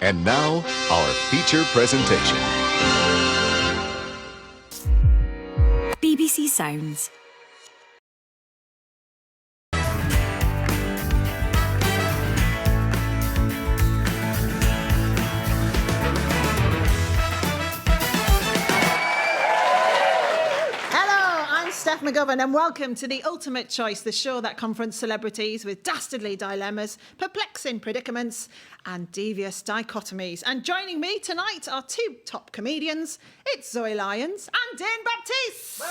And now, our feature presentation. BBC Sounds. Steph McGovern, and welcome to The Ultimate Choice, the show that confronts celebrities with dastardly dilemmas, perplexing predicaments, and devious dichotomies. And joining me tonight are two top comedians. It's Zoe Lyons and Dane Baptiste.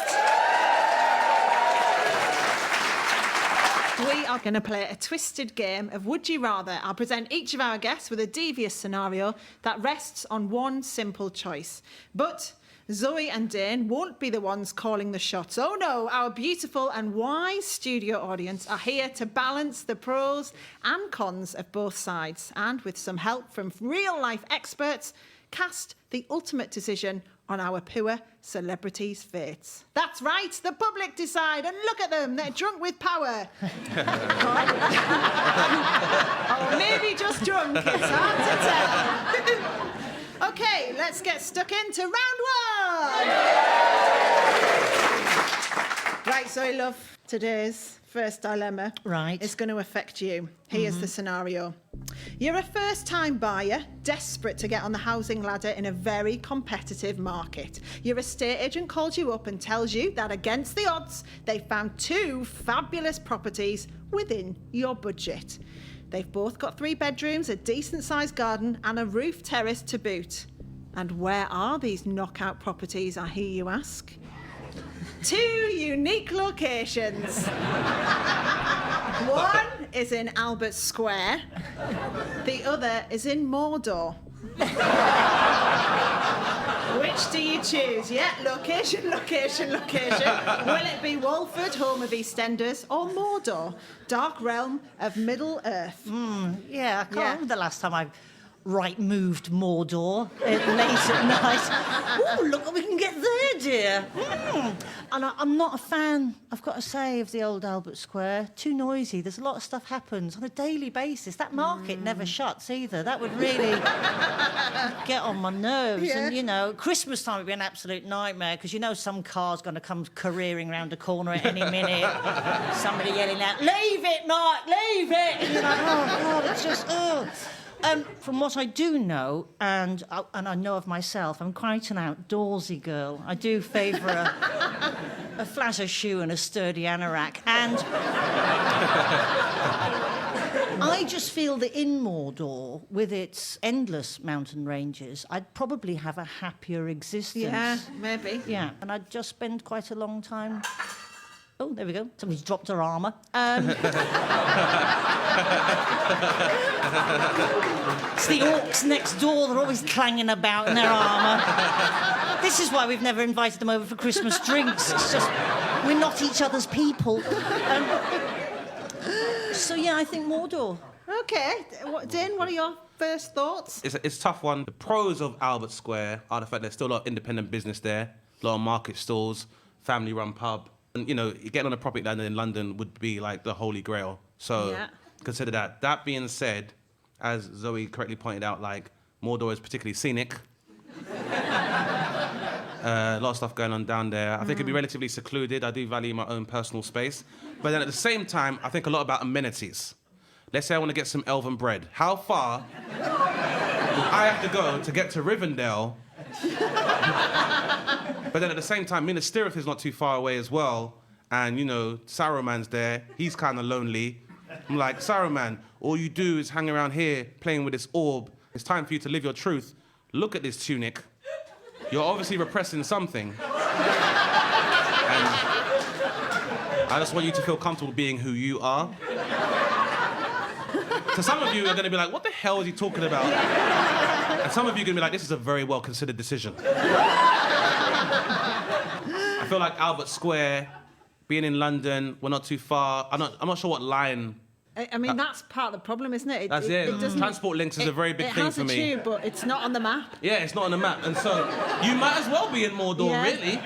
We are going to play a twisted game of Would You Rather. I'll present each of our guests with a devious scenario that rests on one simple choice. But Zoe and Dane won't be the ones calling the shots. Oh no, our beautiful and wise studio audience are here to balance the pros and cons of both sides, and with some help from real-life experts, cast the ultimate decision on our poor celebrities' fates. That's right, the public decide, and look at them, they're drunk with power. Or maybe just drunk, it's hard to tell. OK, let's get stuck into round one. Right, Zoe, love, today's first dilemma is going to affect you. Here's the scenario. You're a first-time buyer, desperate to get on the housing ladder in a very competitive market. Your estate agent calls you up and tells you that against the odds, they found two fabulous properties within your budget. They've both got 3 bedrooms, a decent-sized garden and a roof terrace to boot. And where are these knockout properties, I hear you ask? 2 unique locations. One is in Albert Square. The other is in Mordor. Which do you choose? Yeah, location. Will it be Walford, home of EastEnders, or Mordor, dark realm of Middle Earth? I can't remember the last time I moved Mordor late at night. Oh, look what we can get there, dear. And I'm not a fan, I've got to say, of the old Albert Square. Too noisy. There's a lot of stuff happens on a daily basis. That market never shuts either. That would really get on my nerves. Yeah. And, you know, Christmas time would be an absolute nightmare because, you know, some car's going to come careering round a corner at any minute. Somebody yelling out, "Leave it, Mark, leave it!" And you're like, oh, God, it's just, from what I do know, and I know of myself, I'm quite an outdoorsy girl. I do favour a flatter shoe and a sturdy anorak. And I just feel that in Mordor, with its endless mountain ranges, I'd probably have a happier existence. Yeah, maybe. Yeah, and I'd just spend quite a long time... Oh, there we go. Somebody's dropped her armour. It's the orcs next door. They're always clanging about in their armour. This is why we've never invited them over for Christmas drinks. It's just, we're not each other's people. So, yeah, I think Mordor. OK. Dane, what are your first thoughts? It's a tough one. The pros of Albert Square are the fact there's still a lot of independent business there, a lot of market stalls, family-run pub. And, you know, getting on a property land in London would be like the holy grail. So consider that. That being said, as Zoe correctly pointed out, like, Mordor is particularly scenic. A lot of stuff going on down there. I think it'd be relatively secluded. I do value my own personal space. But then at the same time, I think a lot about amenities. Let's say I want to get some elven bread. How far do I have to go to get to Rivendell? But then at the same time, Minas Tirith is not too far away as well. And, you know, Saruman's there. He's kind of lonely. I'm like, Saruman, all you do is hang around here playing with this orb. It's time for you to live your truth. Look at this tunic. You're obviously repressing something. And I just want you to feel comfortable being who you are. So some of you are going to be like, what the hell is he talking about? And some of you are going to be like, this is a very well-considered decision. I feel like Albert Square, being in London, we're not too far. I'm not sure what line... I mean, that's part of the problem, isn't it? That's it. Transport links is a very big thing for me. It has a tube, but it's not on the map. Yeah, it's not on the map. And so you might as well be in Mordor, really.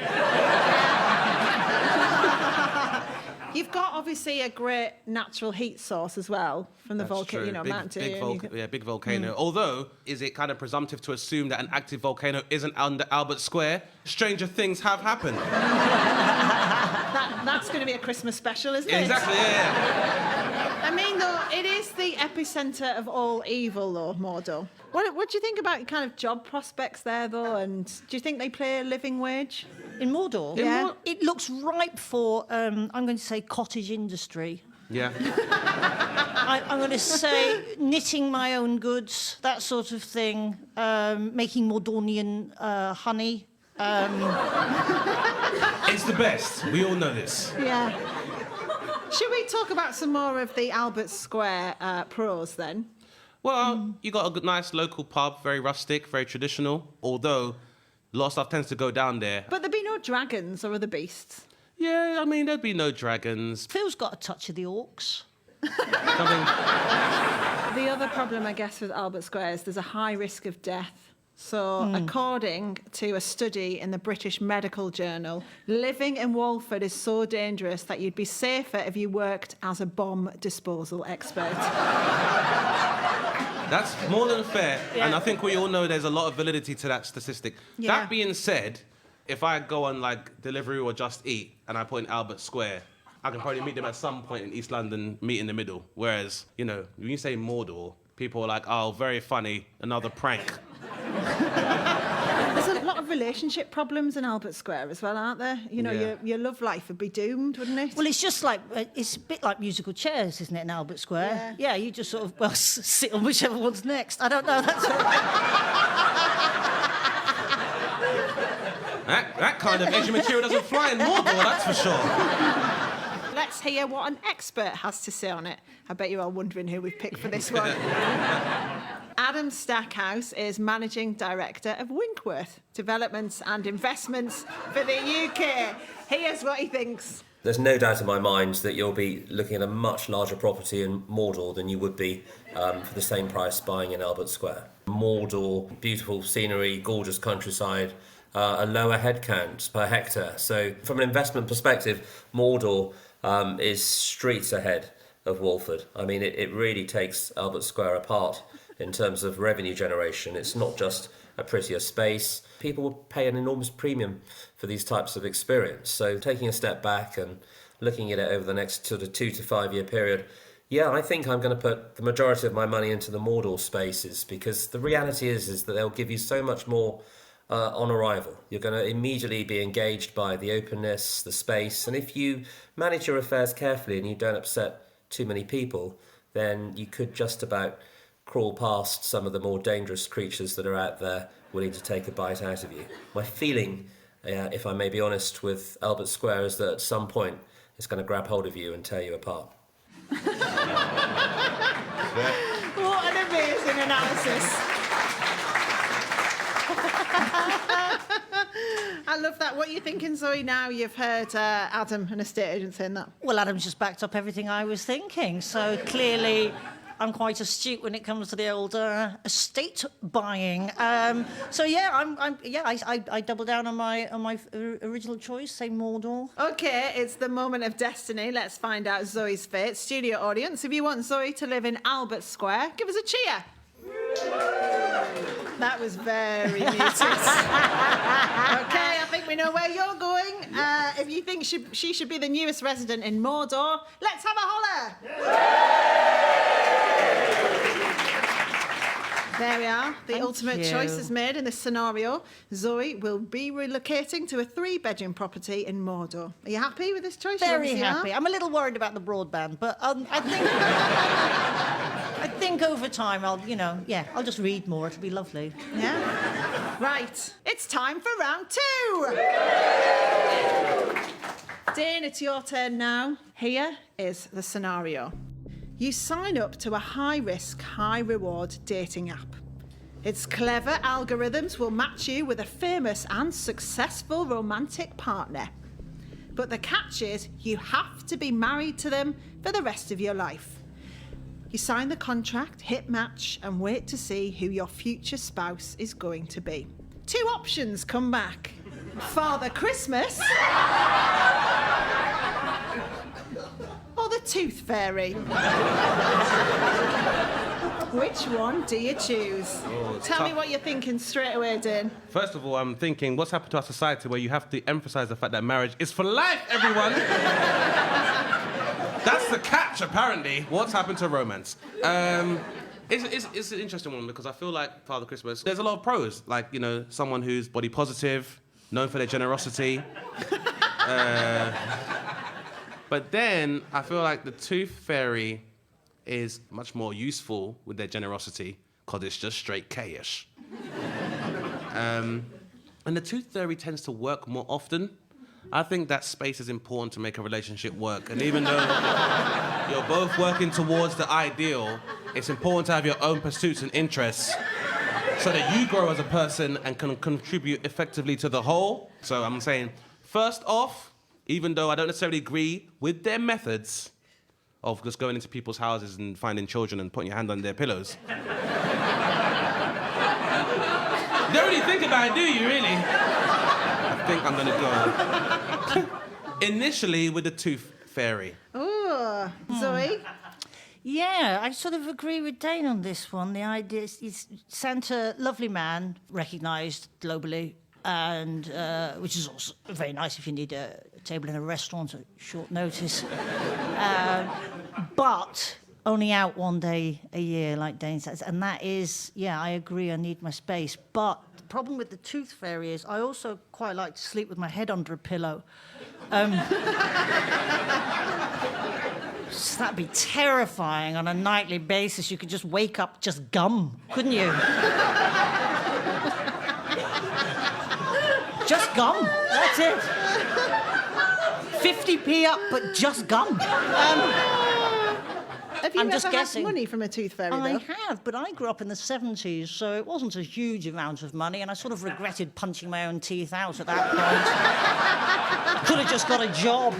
You've got obviously a great natural heat source as well from the volcano, True. Mountain Dew. Big volcano. Although, is it kind of presumptive to assume that an active volcano isn't under Albert Square? Stranger things have happened. That's going to be a Christmas special, isn't it? Exactly, yeah. I mean, though, it is the epicentre of all evil, though, Mordor. What do you think about kind of job prospects there, though? And do you think they pay a living wage? In Mordor? Yeah. It looks ripe for, I'm going to say, cottage industry. Yeah. I'm going to say knitting my own goods, that sort of thing, making Mordornian honey. It's the best. We all know this. Yeah. Should we talk about some more of the Albert Square pros, then? Well, you got a nice local pub, very rustic, very traditional, although a lot of stuff tends to go down there. But there'd be no dragons or other beasts. Yeah, I mean, there'd be no dragons. Phil's got a touch of the orcs. Something... The other problem, I guess, with Albert Square is there's a high risk of death. So, according to a study in the British Medical Journal, living in Walford is so dangerous that you'd be safer if you worked as a bomb disposal expert. That's more than fair, Yeah. and I think we all know there's a lot of validity to that statistic. Yeah. That being said, if I go on, like, delivery or Just Eat, and I put in Albert Square, I can probably meet them at some point in East London, meet in the middle. Whereas, you know, when you say Mordor, people are like, oh, very funny, another prank. There's a lot of relationship problems in Albert Square as well, aren't there? You know, Yeah. your love life would be doomed, wouldn't it? Well, it's just like, it's a bit like musical chairs, isn't it, in Albert Square? Yeah, you just sort of, well, sit on whichever one's next. I don't know, that's all right. That kind of edgy material doesn't fly in Mordor, that's for sure. Let's hear what an expert has to say on it. I bet you're all wondering who we've picked for this one. Adam Stackhouse is Managing Director of Winkworth Developments and Investments for the UK. Here's what he thinks. There's no doubt in my mind that you'll be looking at a much larger property in Mordor than you would be for the same price buying in Albert Square. Mordor, beautiful scenery, gorgeous countryside, a lower head count per hectare. So from an investment perspective, Mordor is streets ahead of Walford. I mean, it really takes Albert Square apart in terms of revenue generation. It's not just a prettier space. People will pay an enormous premium for these types of experience. So taking a step back and looking at it over the next sort of 2 to 5 year period, yeah, I think I'm going to put the majority of my money into the Mordor spaces, because the reality is that they'll give you so much more on arrival. You're going to immediately be engaged by the openness, the space, and if you manage your affairs carefully and you don't upset too many people, then you could just about crawl past some of the more dangerous creatures that are out there willing to take a bite out of you. My feeling, if I may be honest, with Albert Square is that at some point it's going to grab hold of you and tear you apart. What an amazing analysis. I love that. What are you thinking, Zoe, now you've heard Adam, an estate agent, saying that? Well, Adam's just backed up everything I was thinking, so clearly I'm quite astute when it comes to the old estate buying. So yeah, I double down on my original choice, say Mordor. OK, it's the moment of destiny. Let's find out Zoe's fate. Studio audience, if you want Zoe to live in Albert Square, give us a cheer. That was very muted. OK, I think we know where you're going. If you think she should be the newest resident in Mordor, let's have a holler. There we are. The ultimate choice is made in this scenario. Zoe will be relocating to a 3-bedroom property in Mordor. Are you happy with this choice? Very happy. I'm a little worried about the broadband, but I think over time I'll just read more. It'll be lovely. Yeah. Right. It's time for round 2. Dane, it's your turn now. Here is the scenario. You sign up to a high-risk, high-reward dating app. Its clever algorithms will match you with a famous and successful romantic partner. But the catch is you have to be married to them for the rest of your life. You sign the contract, hit match, and wait to see who your future spouse is going to be. 2 options come back. Father Christmas tooth fairy? Which one do you choose? Tell me what you're thinking straight away, Dane. First of all, I'm thinking, what's happened to our society where you have to emphasise the fact that marriage is for life, everyone? That's the catch, apparently. What's happened to romance? It's an interesting one because I feel like Father Christmas, there's a lot of pros. Like, you know, someone who's body positive, known for their generosity. But then I feel like the tooth fairy is much more useful with their generosity because it's just straight cash. And the tooth fairy tends to work more often. I think that space is important to make a relationship work. And even though you're both working towards the ideal, it's important to have your own pursuits and interests so that you grow as a person and can contribute effectively to the whole. So I'm saying, first off, even though I don't necessarily agree with their methods of just going into people's houses and finding children and putting your hand on their pillows. You don't really think about it, do you, really? I think I'm gonna go initially with the tooth fairy. Oh, Zoe? Yeah, I sort of agree with Dane on this one. The idea is Santa, lovely man, recognised globally, and which is also very nice if you need a table in a restaurant at short notice. But only out one day a year, like Dane says. And that is, yeah, I agree, I need my space. But the problem with the tooth fairy is I also quite like to sleep with my head under a pillow. So that'd be terrifying on a nightly basis. You could just wake up just gum, couldn't you? Just gum, that's it. 50p up, but just gum. Have you I'm ever just had guessing. money from a tooth fairy, I though? have, but I grew up in the 70s, so it wasn't a huge amount of money, and I sort of regretted punching my own teeth out at that point. Could have just got a job.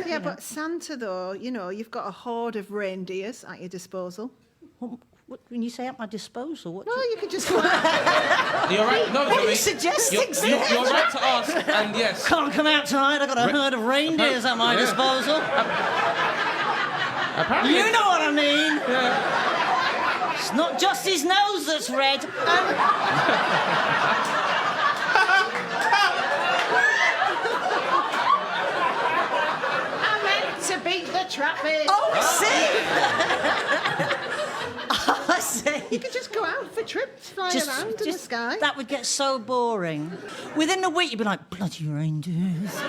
Yeah, but Santa, though, you know, you've got a horde of reindeers at your disposal. What, when you say at my disposal, what? No, you could just go out. You're right. No, What are you Zoe, suggesting? You're right to ask, and yes. Can't come out tonight. I've got a herd of reindeers at my disposal. Apparently. You know what I mean. Yeah. It's not just his nose that's red. I meant to beat the traffic. Oh, see? I see. You could just go out for trips, flying around in the sky. That would get so boring. Within a week, you'd be like, bloody reindeers.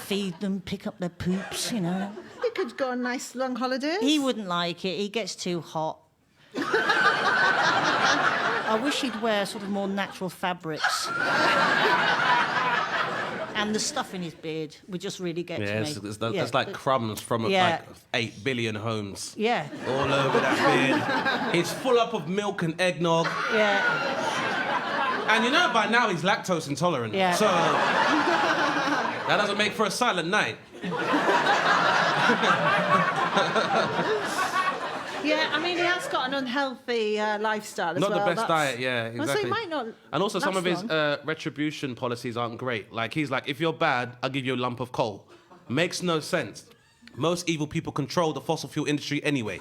Feed them, pick up their poops, you know. You could go on nice long holidays. He wouldn't like it. He gets too hot. I wish he'd wear sort of more natural fabrics. And the stuff in his beard would just really get to me. It's like crumbs from like 8 billion homes. Yeah. All over that beard. He's full up of milk and eggnog. Yeah. And you know by now he's lactose intolerant. Yeah. So that doesn't make for a silent night. Yeah, I mean, he has got an unhealthy lifestyle as Not well. the best diet, yeah, exactly. Well, so he might not. And also some of his long. retribution policies aren't great. Like, he's like, if you're bad, I'll give you a lump of coal. Makes no sense. Most evil people control the fossil fuel industry anyway.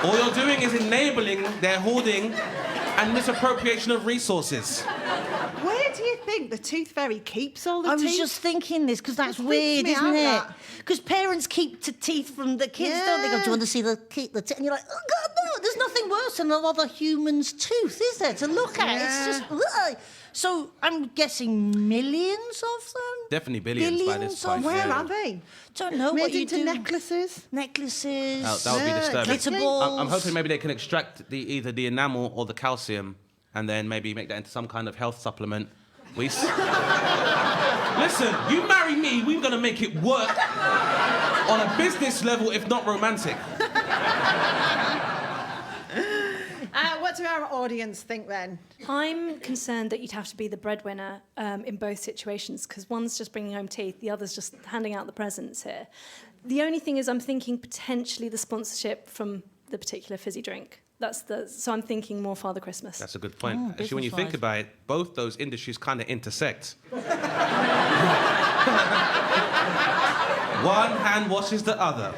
All you're doing is enabling their hoarding and misappropriation of resources. Where do you think the tooth fairy keeps all the I teeth? was just thinking this, because that's It freaks weird, me isn't out, it? that. Because parents keep teeth from the kids, don't they? Go, do you want to see the teeth? And you're like, oh, God, no, there's nothing worse than another human's tooth, is there, to look at? It's just... Ugh. So I'm guessing millions of them? Definitely billions by this point. Where yeah. are they? Don't know Made what you into do. necklaces? Necklaces. That would be disturbing. Glitter balls. I'm hoping maybe they can extract either the enamel or the calcium and then maybe make that into some kind of health supplement. Listen, you marry me, we're going to make it work on a business level, if not romantic. What do our audience think then? I'm concerned that you'd have to be the breadwinner in both situations, because one's just bringing home teeth, the other's just handing out the presents here. The only thing is I'm thinking potentially the sponsorship from the particular fizzy drink. So I'm thinking more Father Christmas. That's a good point. Oh, Actually, when you think about it, both those industries kind of intersect. One hand washes the other.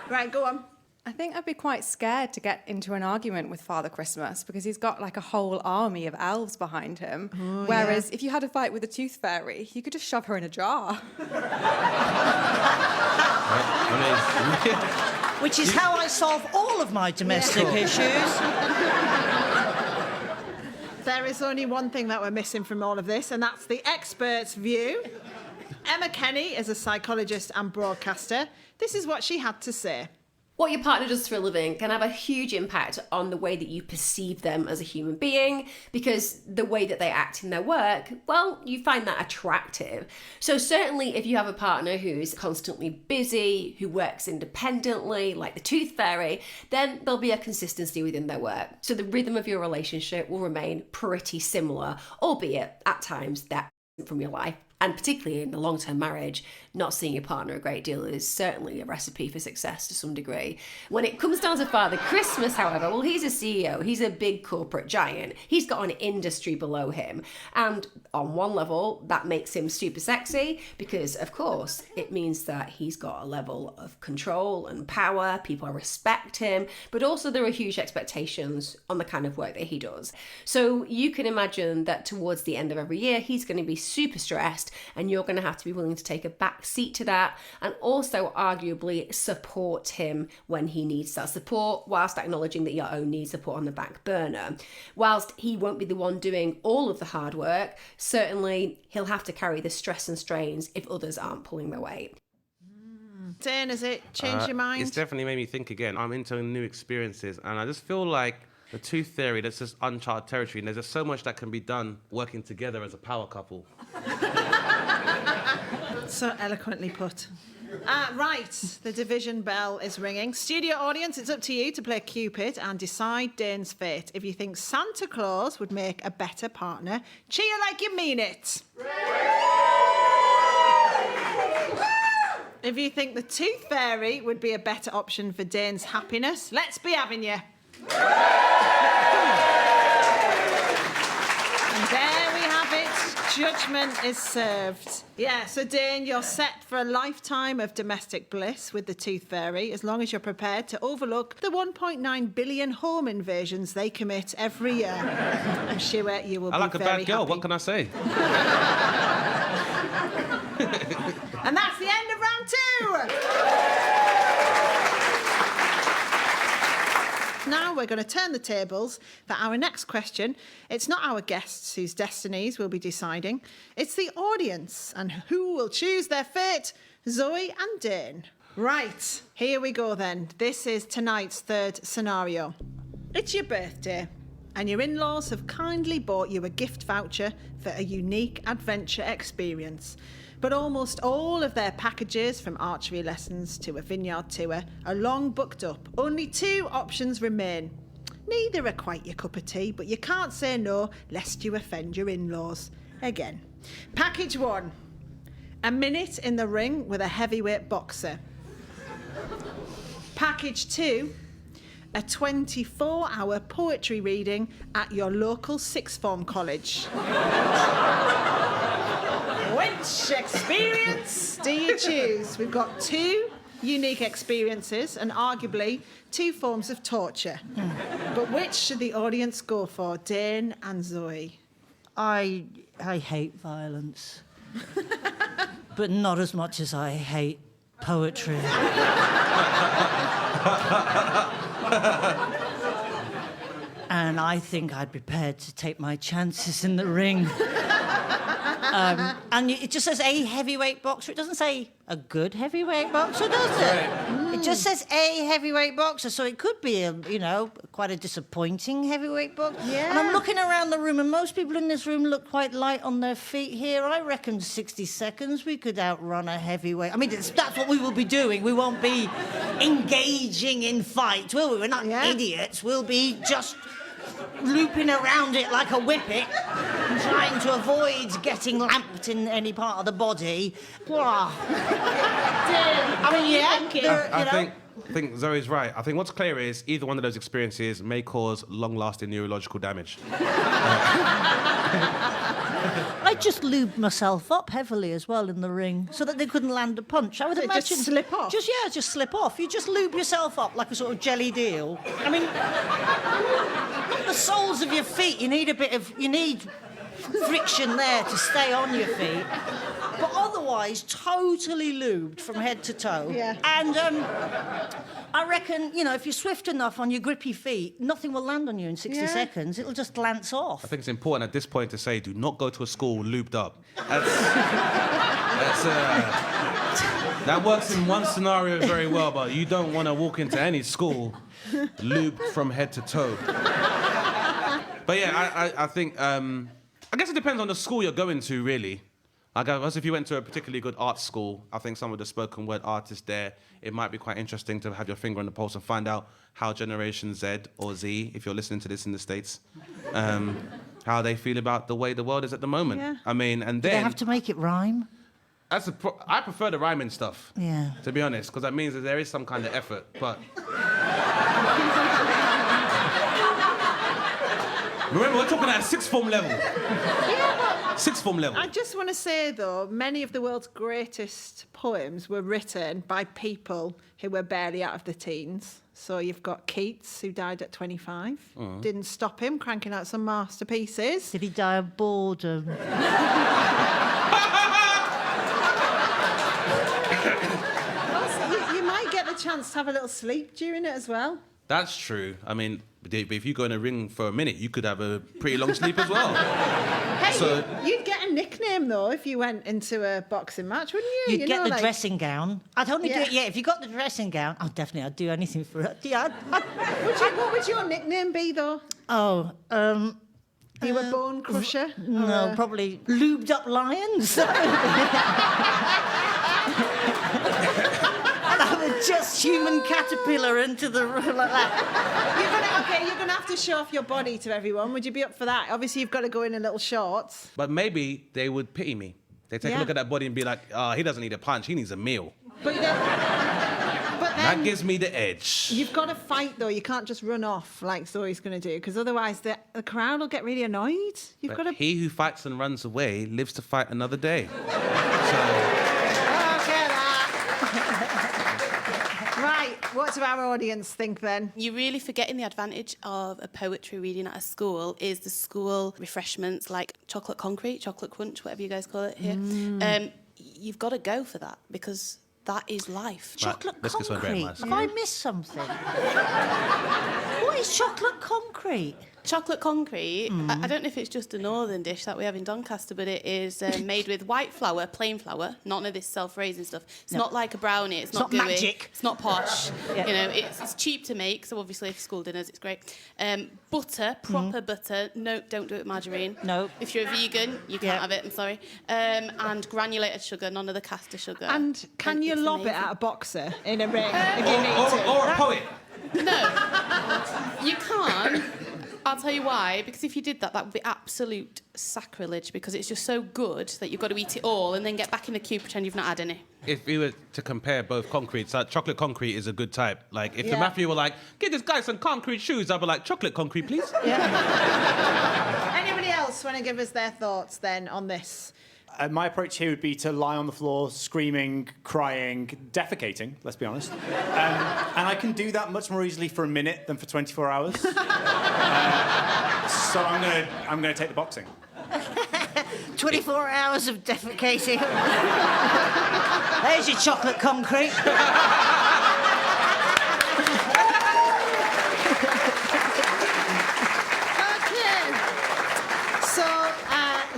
Right, go on. I think I'd be quite scared to get into an argument with Father Christmas because he's got like a whole army of elves behind him. Oh, whereas if you had a fight with the Tooth Fairy, you could just shove her in a jar. Which is how I solve all of my domestic issues. There is only one thing that we're missing from all of this, and that's the expert's view. Emma Kenny is a psychologist and broadcaster. This is what she had to say. What your partner does for a living can have a huge impact on the way that you perceive them as a human being, because the way that they act in their work, well, you find that attractive. So certainly if you have a partner who's constantly busy, who works independently, like the Tooth Fairy, then there'll be a consistency within their work. So the rhythm of your relationship will remain pretty similar, albeit at times that from your life. And particularly in a long-term marriage, not seeing your partner a great deal is certainly a recipe for success to some degree. When it comes down to Father Christmas, however, well, he's a CEO. He's a big corporate giant. He's got an industry below him. And on one level, that makes him super sexy because, of course, it means that he's got a level of control and power. People respect him. But also there are huge expectations on the kind of work that he does. So you can imagine that towards the end of every year, he's going to be super stressed, and you're going to have to be willing to take a back seat to that and also arguably support him when he needs that support, whilst acknowledging that your own needs are put on the back burner. Whilst he won't be the one doing all of the hard work, certainly he'll have to carry the stress and strains if others aren't pulling their weight. Dane, has it changed your mind? It's definitely made me think again. I'm into new experiences, and I just feel like the Tooth Fairy, that's just uncharted territory, and there's just so much that can be done working together as a power couple. So eloquently put. Right, the division bell is ringing. Studio audience, it's up to you to play Cupid and decide Dane's fate. If you think Santa Claus would make a better partner, cheer like you mean it. If you think the Tooth Fairy would be a better option for Dane's happiness, let's be having you. And there we have it. Judgment is served. Yeah, so Dane, you're set for a lifetime of domestic bliss with the Tooth Fairy, as long as you're prepared to overlook the 1.9 billion home invasions they commit every year. I'm sure you will be very happy. I like a bad girl, what can I say? And that's the end of round 2. Now we're going to turn the tables for our next question. It's not our guests whose destinies we'll be deciding. It's the audience and who will choose their fate, Zoe and Dane. Right, here we go then. This is tonight's third scenario. It's your birthday, and your in-laws have kindly bought you a gift voucher for a unique adventure experience. But almost all of their packages, from archery lessons to a vineyard tour, are long booked up. Only 2 options remain. Neither are quite your cup of tea, but you can't say no lest you offend your in-laws. Again. Package 1. A minute in the ring with a heavyweight boxer. Package 2. A 24-hour poetry reading at your local sixth form college. Which experience do you choose? We've got 2 unique experiences and arguably 2 forms of torture. But which should the audience go for, Dane and Zoe? I hate violence. But not as much as I hate poetry. And I think I'd be prepared to take my chances in the ring. And it just says a heavyweight boxer. It doesn't say a good heavyweight boxer, does it? It just says a heavyweight boxer, so it could be quite a disappointing heavyweight boxer. Yeah. And I'm looking around the room, and most people in this room look quite light on their feet here. I reckon 60 seconds we could outrun a heavyweight. I mean, that's what we will be doing. We won't be engaging in fights, will we? We're not idiots. We'll be just looping around it like a whippet, trying to avoid getting lamped in any part of the body. I mean, I think Zoe's right. I think what's clear is either one of those experiences may cause long-lasting neurological damage. I just lubed myself up heavily as well in the ring so that they couldn't land a punch. I would imagine... Just slip off? Just slip off. You just lube yourself up like a sort of jelly deal. I mean, not the soles of your feet. You need friction there to stay on your feet. But otherwise, totally lubed from head to toe. Yeah. And I reckon, if you're swift enough on your grippy feet, nothing will land on you in 60 seconds. It'll just glance off. I think it's important at this point to say, do not go to a school lubed up. That works in one scenario very well, but you don't want to walk into any school lubed from head to toe. But yeah, I think, I guess it depends on the school you're going to, really. I guess if you went to a particularly good art school, I think some of the spoken word artists there, it might be quite interesting to have your finger on the pulse and find out how Generation Z or Z, if you're listening to this in the States, how they feel about the way the world is at the moment. Yeah. I mean, and Do then... they have to make it rhyme? I prefer the rhyming stuff, Yeah. to be honest, because that means that there is some kind of effort, but... Remember, we're talking at a sixth form level. Sixth form level. I just want to say, though, many of the world's greatest poems were written by people who were barely out of the teens. So you've got Keats, who died at 25. Didn't stop him cranking out some masterpieces. Did he die of boredom? You might get the chance to have a little sleep during it as well. That's true. I mean, but if you go in a ring for a minute, you could have a pretty long sleep as well. Hey, So- you'd get a nickname, though, if you went into a boxing match, wouldn't you? You'd get the dressing gown. I'd only do Yeah. it, if you got the dressing gown, I'd do anything for it. Yeah, What would your nickname be, though? Oh, You were Bone Crusher? no, probably lubed up Lyons. Just human caterpillar into the room like that. You're gonna have to show off your body to everyone. Would you be up for that? Obviously, you've got to go in little shorts. But maybe they would pity me. They take a Yeah. look at that body and be like, he doesn't need a punch, he needs a meal. But then That gives me the edge. you've got to fight, though. You can't just run off like Zoe's going to do, because otherwise the crowd will get really annoyed. You've But got to... he who fights and runs away lives to fight another day. Right, what do our audience think then? You're really forgetting the advantage of a poetry reading at a school is the school refreshments like chocolate concrete, chocolate crunch, whatever you guys call it here. You've got to go for that because that is life. Chocolate let's get some concrete. great Have I missed something? What is chocolate concrete? Chocolate concrete, I don't know if it's just a northern dish that we have in Doncaster, but it is made with white flour, plain flour, none of this self-raising stuff. It's not like a brownie, it's not not gooey, magic. it's not posh. Yeah. You know, it's cheap to make, so obviously for school dinners it's great. Butter, proper butter, no, don't do it with margarine. No. If you're a vegan, you can't have it, I'm sorry. And granulated sugar, none of the caster sugar. And can you it's lob it amazing. at a boxer in a ring if you need to? Or a poet. No, you can't. I'll tell you why. Because if you did that, that would be absolute sacrilege. Because it's just so good that you've got to eat it all and then get back in the queue, pretend you've not had any. If we were to compare both concretes, chocolate concrete is a good type. Like, if the Yeah. mafia were like, give this guy some concrete shoes, I'd be like, chocolate concrete, please. Anybody else want to give us their thoughts then on this? My approach here would be to lie on the floor, screaming, crying, defecating, let's be honest. And I can do that much more easily for a minute than for 24 hours. So I'm gonna take the boxing. 24 hours of defecating. There's your chocolate concrete.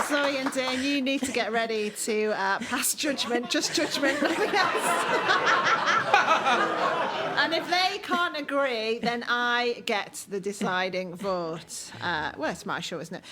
Zoe and Dane, you need to get ready to pass judgment, just judgment, nothing else. And if they can't agree, then I get the deciding vote. Well, it's my show, isn't it?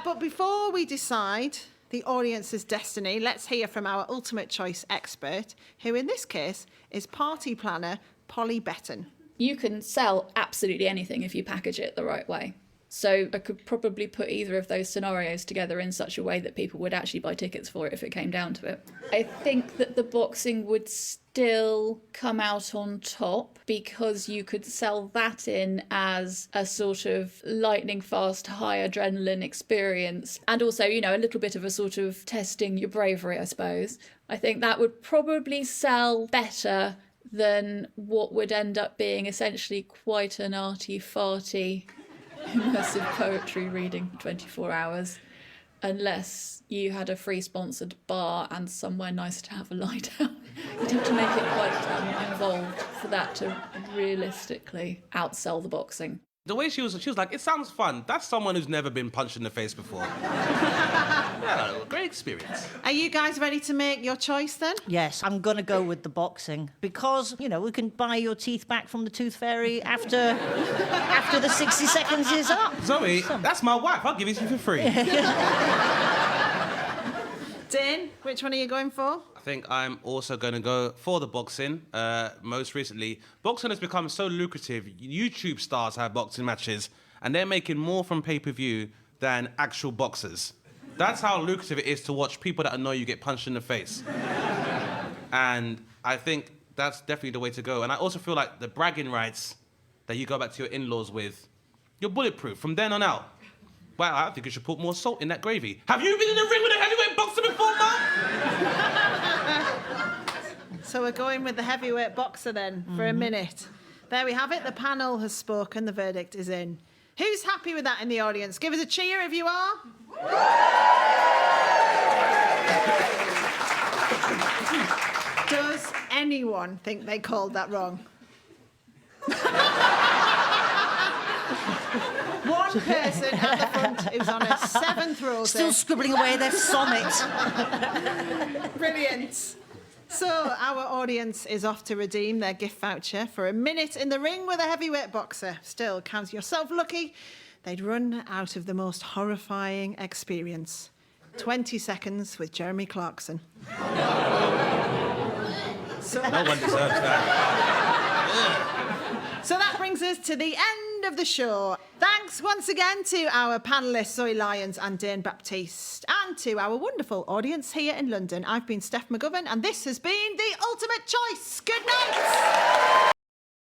But before we decide the audience's destiny, let's hear from our ultimate choice expert, who in this case is party planner Polly Betton. You can sell absolutely anything if you package it the right way. So I could probably put either of those scenarios together in such a way that people would actually buy tickets for it if it came down to it. I think that the boxing would still come out on top because you could sell that in as a sort of lightning fast, high adrenaline experience. And also, you know, a little bit of a sort of testing your bravery, I suppose. I think that would probably sell better than what would end up being essentially quite an arty-farty immersive poetry reading for 24 hours, unless you had a free sponsored bar and somewhere nice to have a lie down. You'd have to make it quite involved for that to realistically outsell the boxing. The way she was like, it sounds fun. That's someone who's never been punched in the face before. Yeah, great experience. Are you guys ready to make your choice then? Yes, I'm going to go with the boxing because, you know, we can buy your teeth back from the tooth fairy after the 60 seconds is up. Zoe, that's my wife. I'll give it to you for free. Dane, which one are you going for? I think I'm also going to go for the boxing. Most recently, boxing has become so lucrative. YouTube stars have boxing matches, and they're making more from pay-per-view than actual boxers. That's how lucrative it is to watch people that annoy you get punched in the face. And I think that's definitely the way to go. And I also feel like the bragging rights that you go back to your in-laws with, you're bulletproof from then on out. Wow, I think you should put more salt in that gravy. Have you been in the ring with a heavyweight boxer before, Mum? So we're going with the heavyweight boxer then for a minute. There we have it. The panel has spoken. The verdict is in. Who's happy with that in the audience? Give us a cheer if you are. Does anyone think they called that wrong? One person at the front who's on a seventh row. Still scribbling away their sonnet. Brilliant. So our audience is off to redeem their gift voucher for a minute in the ring with a heavyweight boxer. Still, count yourself lucky. They'd run out of the most horrifying experience. 20 seconds with Jeremy Clarkson. So No one deserves that. So that brings us to the end of the show. Thanks once again to our panellists Zoe Lyons and Dane Baptiste, and to our wonderful audience here in London. I've been Steph McGovern, and this has been The Ultimate Choice. Good night.